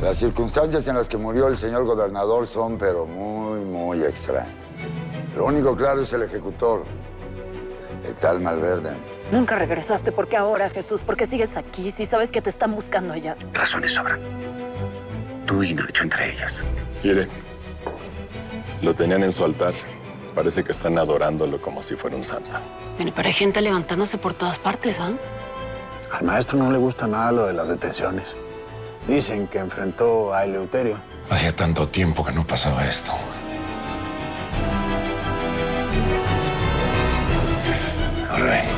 Las circunstancias en las que murió el señor gobernador son, pero muy extrañas. Lo único claro es el ejecutor, el tal Malverde. Nunca regresaste. ¿Por qué ahora, Jesús? ¿Por qué sigues aquí si sabes que te están buscando allá? Razones sobran. Tú y Nacho entre ellas. Mire, lo tenían en su altar. Parece que están adorándolo como si fuera un santo. Bueno, pero hay gente levantándose por todas partes, ¿ah? Al maestro no le gusta nada lo de las detenciones. Dicen que enfrentó a Eleuterio. Hacía tanto tiempo que no pasaba esto. All right.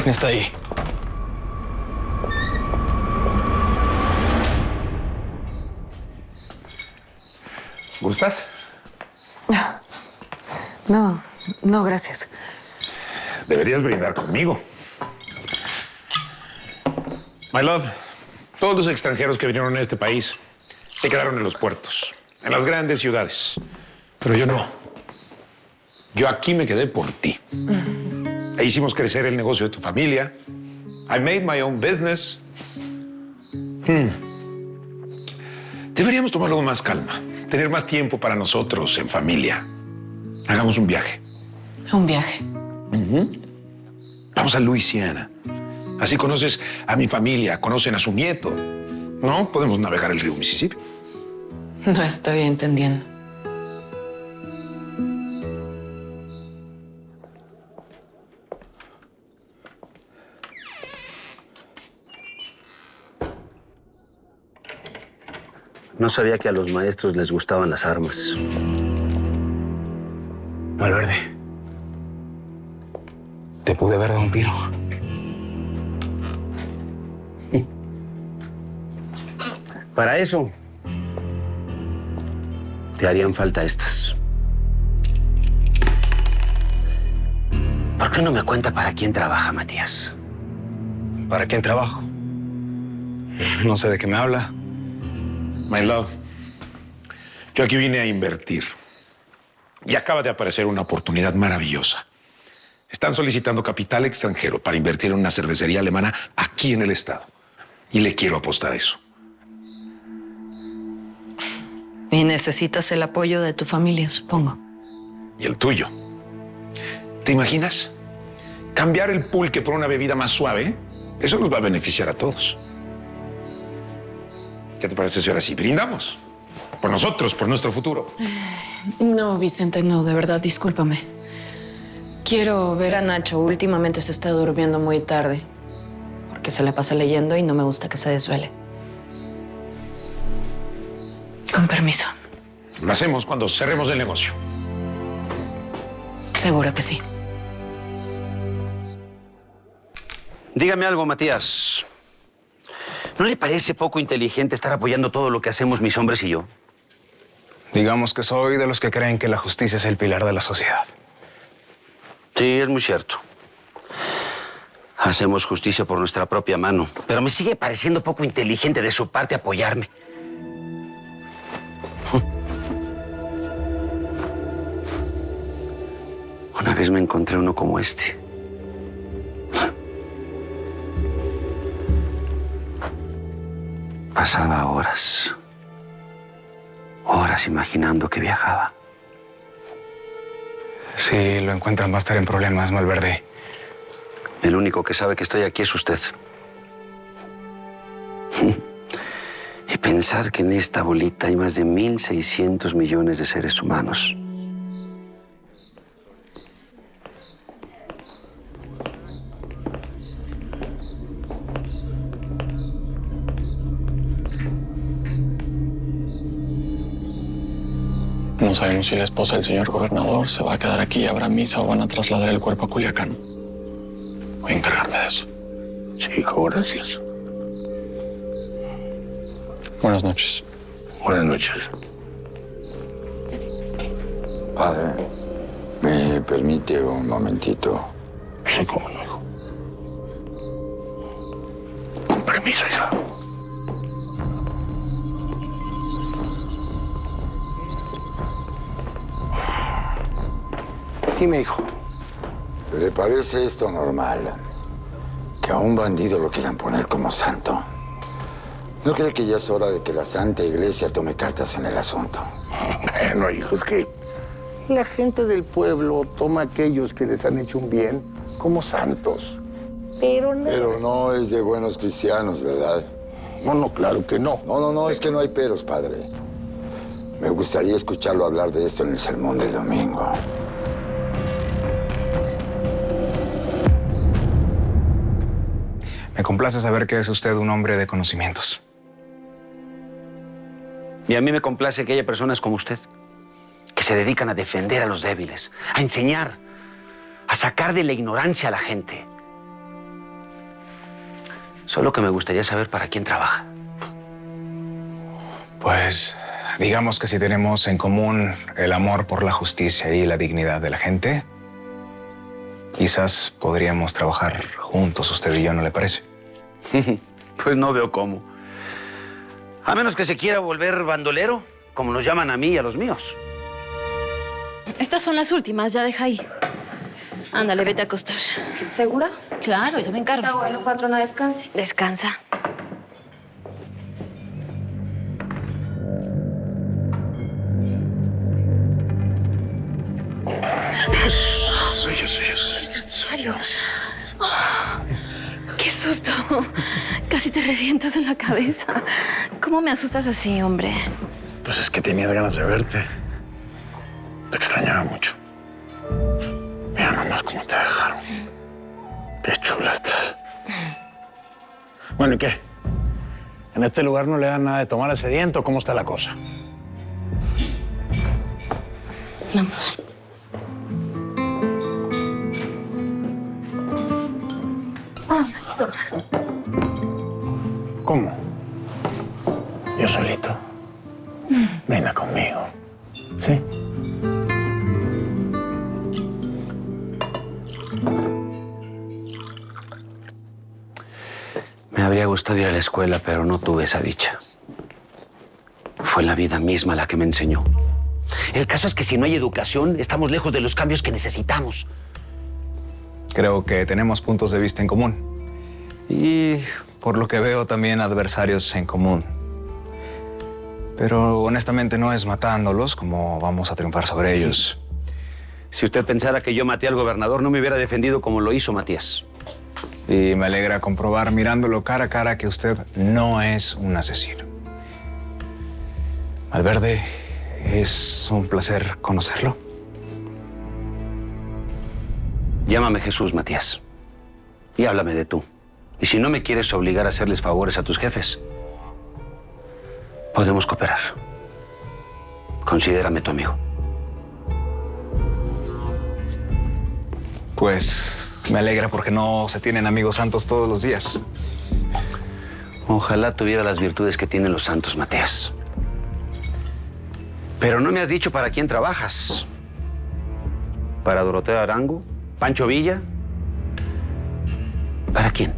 ¿Quién está ahí? ¿Gustas? No, gracias. Deberías brindar conmigo. My love, todos los extranjeros que vinieron a este país se quedaron en los puertos, en las grandes ciudades. Pero yo no. Yo aquí me quedé por ti. Ahí hicimos crecer el negocio de tu familia. I made my own business. Deberíamos tomarlo con más calma. Tener más tiempo para nosotros en familia. Hagamos un viaje. Un viaje. Vamos a Luisiana. Así conoces a mi familia, conocen a su nieto. ¿No? Podemos navegar el río Mississippi. No estoy entendiendo. No sabía que a los maestros les gustaban las armas. Malverde. Te pude ver de un tiro. Para eso, te harían falta estas. ¿Por qué no me cuenta para quién trabaja, Matías? ¿Para quién trabajo? No sé de qué me habla. My love, yo aquí vine a invertir. Y acaba de aparecer una oportunidad maravillosa. Están solicitando capital extranjero para invertir en una cervecería alemana aquí en el estado. Y le quiero apostar a eso. Y necesitas el apoyo de tu familia, supongo. Y el tuyo. ¿Te imaginas? Cambiar el pulque por una bebida más suave, eso nos va a beneficiar a todos. ¿Qué te parece si ahora sí brindamos? Por nosotros, por nuestro futuro. No, Vicente, no, de verdad, discúlpame. Quiero ver a Nacho. Últimamente se está durmiendo muy tarde. Porque se la pasa leyendo y no me gusta que se desvele. Con permiso. Lo hacemos cuando cerremos el negocio. Seguro que sí. Dígame algo, Matías. ¿No le parece poco inteligente estar apoyando todo lo que hacemos mis hombres y yo? Digamos que soy de los que creen que la justicia es el pilar de la sociedad. Sí, es muy cierto. Hacemos justicia por nuestra propia mano. Pero me sigue pareciendo poco inteligente de su parte apoyarme. Una vez me encontré uno como este. Pasaba horas imaginando que viajaba. Si lo encuentran va a estar en problemas, Malverde. El único que sabe que estoy aquí es usted. Y pensar que en esta bolita hay más de 1.600 millones de seres humanos. No sabemos si la esposa del señor gobernador se va a quedar aquí y habrá misa o van a trasladar el cuerpo a Culiacán. Voy a encargarme de eso. Sí, hijo, gracias. Buenas noches. Buenas noches. Padre, ¿me permite un momentito? Sí, cómo no, hijo. Con permiso, hija. Dime, hijo. ¿Le parece esto normal? Que a un bandido lo quieran poner como santo. ¿No cree que ya es hora de que la Santa Iglesia tome cartas en el asunto? Bueno, hijo, es que la gente del pueblo toma a aquellos que les han hecho un bien como santos. Pero no es de buenos cristianos, ¿verdad? No, claro que no. No, es que no hay peros, padre. Me gustaría escucharlo hablar de esto en el sermón del domingo. Me complace saber que es usted un hombre de conocimientos. Y a mí me complace que haya personas como usted, que se dedican a defender a los débiles, a enseñar, a sacar de la ignorancia a la gente. Solo que me gustaría saber para quién trabaja. Pues digamos que si tenemos en común el amor por la justicia y la dignidad de la gente, quizás podríamos trabajar juntos, usted y yo, ¿no le parece? Pues no veo cómo. A menos que se quiera volver bandolero, como nos llaman a mí y a los míos. Estas son las últimas, ya deja ahí. Ándale, vete a acostar. ¿Segura? Claro, yo me encargo. Está bueno, patrona, descanse. Descansa. Soy yo. Rosario. Oh, ¡qué susto! Casi te revientas en la cabeza. ¿Cómo me asustas así, hombre? Pues es que tenías ganas de verte. Te extrañaba mucho. Mira nomás cómo te dejaron. Qué chula estás. Bueno, ¿y qué? ¿En este lugar no le dan nada de tomar a sediento? ¿Cómo está la cosa? Vamos. ¿Cómo? Yo solito. Brinda conmigo. ¿Sí? Me habría gustado ir a la escuela, pero no tuve esa dicha. Fue la vida misma la que me enseñó. El caso es que si no hay educación, estamos lejos de los cambios que necesitamos. Creo que tenemos puntos de vista en común. Y por lo que veo también adversarios en común. Pero honestamente no es matándolos como vamos a triunfar sobre ellos. Si usted pensara que yo maté al gobernador, no me hubiera defendido como lo hizo Matías. Y me alegra comprobar mirándolo cara a cara que usted no es un asesino. Malverde, es un placer conocerlo. Llámame Jesús, Matías. Y háblame de tú. Y si no me quieres obligar a hacerles favores a tus jefes, podemos cooperar. Considérame tu amigo. Pues me alegra porque no se tienen amigos santos todos los días. Ojalá tuviera las virtudes que tienen los santos, Matías. Pero no me has dicho para quién trabajas. ¿Para Doroteo Arango ¿Pancho Villa? ¿Para quién?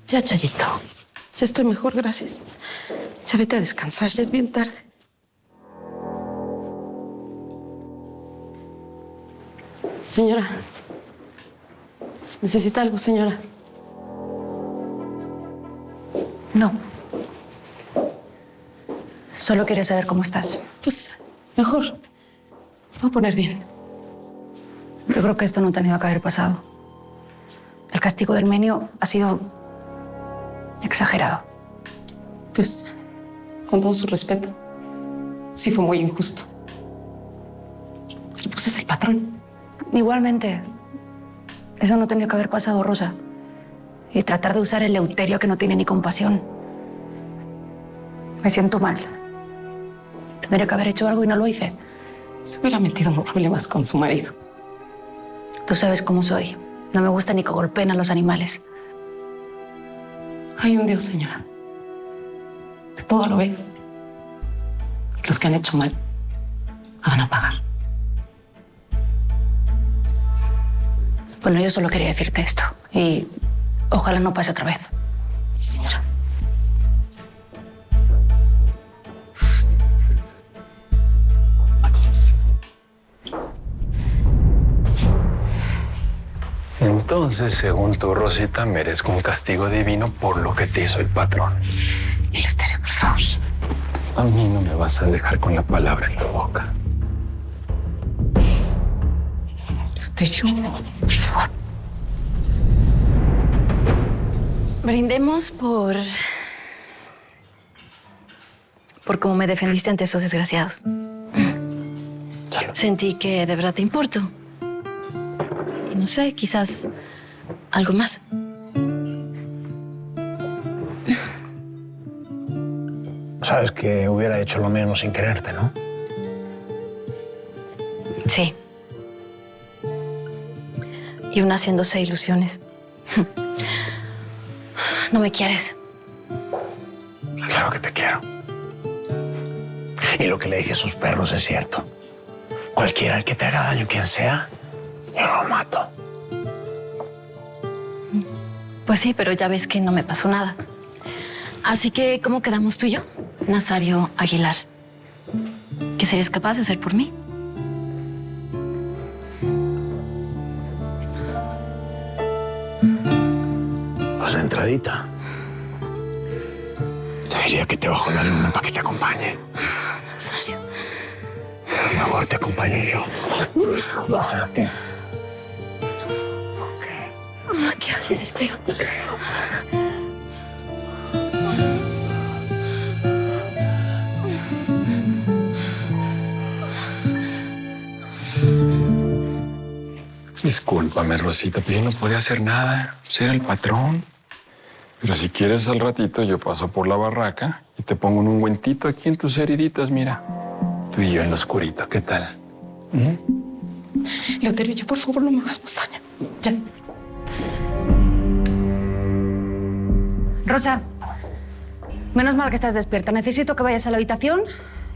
Ya, Chayito. Ya estoy mejor, gracias. Ya vete a descansar, ya es bien tarde. Señora. ¿Necesita algo, señora? No. Solo quería saber cómo estás. Pues, mejor. Me voy a poner bien. Yo creo que esto no tenía que haber pasado. El castigo del Menio ha sido exagerado. Pues, con todo su respeto, sí fue muy injusto. Pues es el patrón. Igualmente, eso no tenía que haber pasado, Rosa. Y tratar de usar el Eleuterio que no tiene ni compasión. Me siento mal. Tendría que haber hecho algo y no lo hice. Se hubiera metido en problemas con su marido. Tú sabes cómo soy. No me gusta ni que golpeen a los animales. Hay un Dios, señora. Que todo lo ve. Los que han hecho mal van a pagar. Bueno, yo solo quería decirte esto. Y ojalá no pase otra vez. Señora. Entonces, según tú, Rosita, merezco un castigo divino por lo que te hizo el patrón. Eleuterio, por favor. A mí no me vas a dejar con la palabra en la boca. Eleuterio, por favor. Brindemos por cómo me defendiste ante esos desgraciados. Salud. Sentí que de verdad te importo. Y no sé, quizás algo más. Sabes que hubiera hecho lo mismo sin quererte, ¿no? Sí. Y una haciéndose ilusiones. No me quieres. Claro que te quiero. Y lo que le dije a sus perros es cierto. Cualquiera el que te haga daño, quien sea, yo lo mato. Pues sí, pero ya ves que no me pasó nada. Así que, ¿cómo quedamos tú y yo, Nazario Aguilar? ¿Qué serías capaz de hacer por mí? Pues de entradita. Te diría que te bajo la luna para que te acompañe. Nazario. Pero mejor te acompaño yo. Bájate. ¿Qué haces? Espera. Discúlpame, Rosita, pero yo no podía hacer nada. Ser el patrón. Pero si quieres, al ratito yo paso por la barraca y te pongo un ungüentito aquí en tus heriditas, mira. Tú y yo en lo oscurito, ¿qué tal? Eleuterio, ya por favor no me hagas más daño. Ya. Rosa, menos mal que estás despierta. Necesito que vayas a la habitación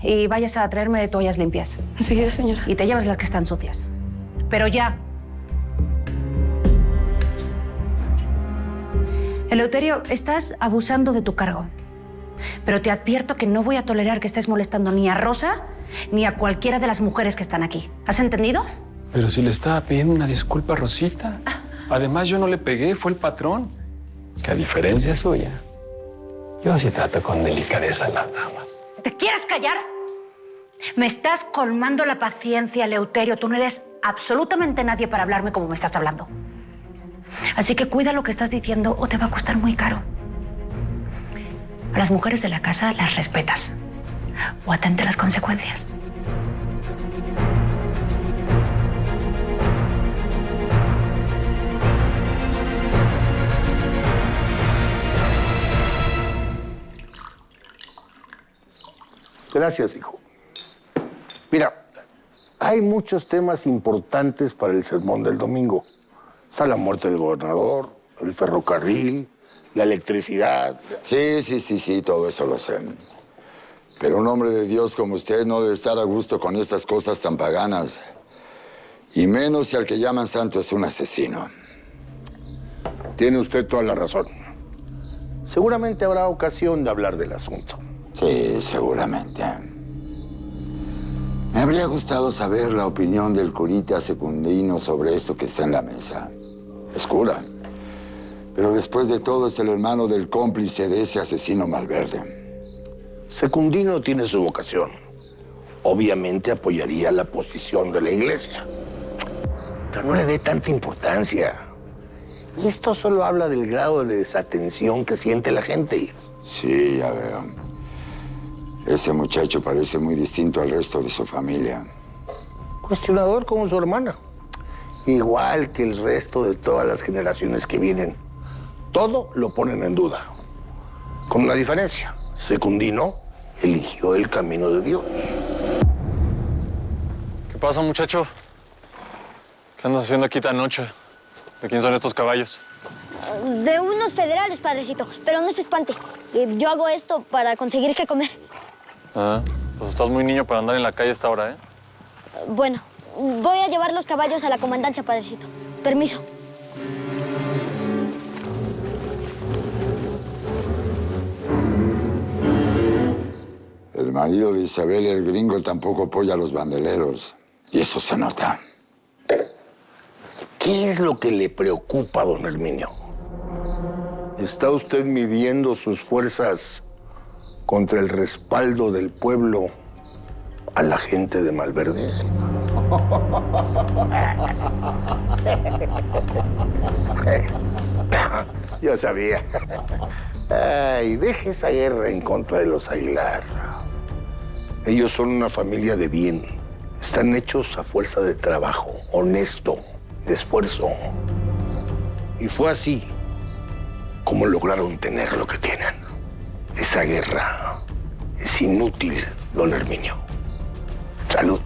y vayas a traerme toallas limpias. Enseguida, señora. Y te llevas las que están sucias. Pero ya. Eleuterio, estás abusando de tu cargo. Pero te advierto que no voy a tolerar que estés molestando ni a Rosa ni a cualquiera de las mujeres que están aquí. ¿Has entendido? Pero si le estaba pidiendo una disculpa a Rosita. Además, yo no le pegué, fue el patrón. Que a diferencia suya, yo sí trato con delicadeza a las damas. ¿Te quieres callar? Me estás colmando la paciencia, Eleuterio. Tú no eres absolutamente nadie para hablarme como me estás hablando. Así que cuida lo que estás diciendo o te va a costar muy caro. A las mujeres de la casa las respetas o atente a las consecuencias. Gracias, hijo. Mira, hay muchos temas importantes para el sermón del domingo. Está la muerte del gobernador, el ferrocarril, la electricidad. Sí, todo eso lo sé. Pero un hombre de Dios como usted no debe estar a gusto con estas cosas tan paganas. Y menos si al que llaman santo es un asesino. Tiene usted toda la razón. Seguramente habrá ocasión de hablar del asunto. Sí, seguramente. Me habría gustado saber la opinión del curita Secundino sobre esto que está en la mesa. Es cura. Pero después de todo es el hermano del cómplice de ese asesino Malverde. Secundino tiene su vocación. Obviamente apoyaría la posición de la iglesia. Pero no le dé tanta importancia. Esto solo habla del grado de desatención que siente la gente. Sí, ya veo. Ese muchacho parece muy distinto al resto de su familia. Cuestionador como su hermana. Igual que el resto de todas las generaciones que vienen. Todo lo ponen en duda. Con una diferencia. Secundino eligió el camino de Dios. ¿Qué pasa, muchacho? ¿Qué andas haciendo aquí tan noche? ¿De quién son estos caballos? De unos federales, padrecito. Pero no se espante. Yo hago esto para conseguir qué comer. Ah, pues estás muy niño para andar en la calle a esta hora, ¿eh? Bueno, voy a llevar los caballos a la comandancia, padrecito. Permiso. El marido de Isabel, el gringo, tampoco apoya a los bandeleros. Y eso se nota. ¿Qué es lo que le preocupa, don Herminio? ¿Está usted midiendo sus fuerzas contra el respaldo del pueblo a la gente de Malverde? Yo sabía. Ay, deje esa guerra en contra de los Aguilar. Ellos son una familia de bien. Están hechos a fuerza de trabajo, honesto, de esfuerzo. Y fue así como lograron tener lo que tienen. Esa guerra es inútil, don Herminio. Salud.